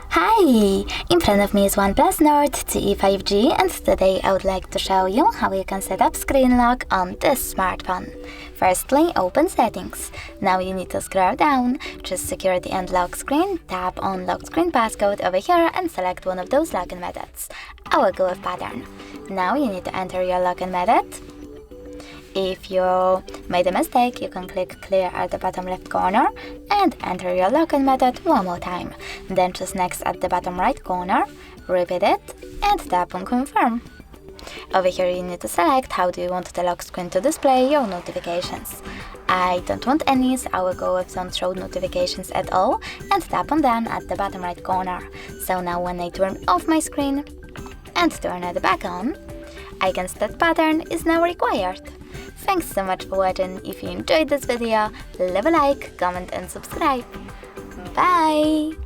Hi! In front of me is OnePlus Nord CE 5G, and today I would like to show you how you can set up screen lock on this smartphone. Firstly, open Settings. Now you need to scroll down, choose Security and Lock Screen, tap on Lock Screen Passcode over here and select one of those login methods. I will go with Pattern. Now you need to enter your login method. If you made a mistake, you can click Clear at the bottom left corner and enter your login method one more time. Then choose Next at the bottom right corner, repeat it, and tap on Confirm. Over here you need to select how do you want the lock screen to display your notifications. I don't want any, so I will go with Don't Show Notifications at all and tap on Done at the bottom right corner. So now when I turn off my screen and turn it back on, icons that pattern is now required. Thanks so much for watching. If you enjoyed this video, leave a like, comment and subscribe. Bye!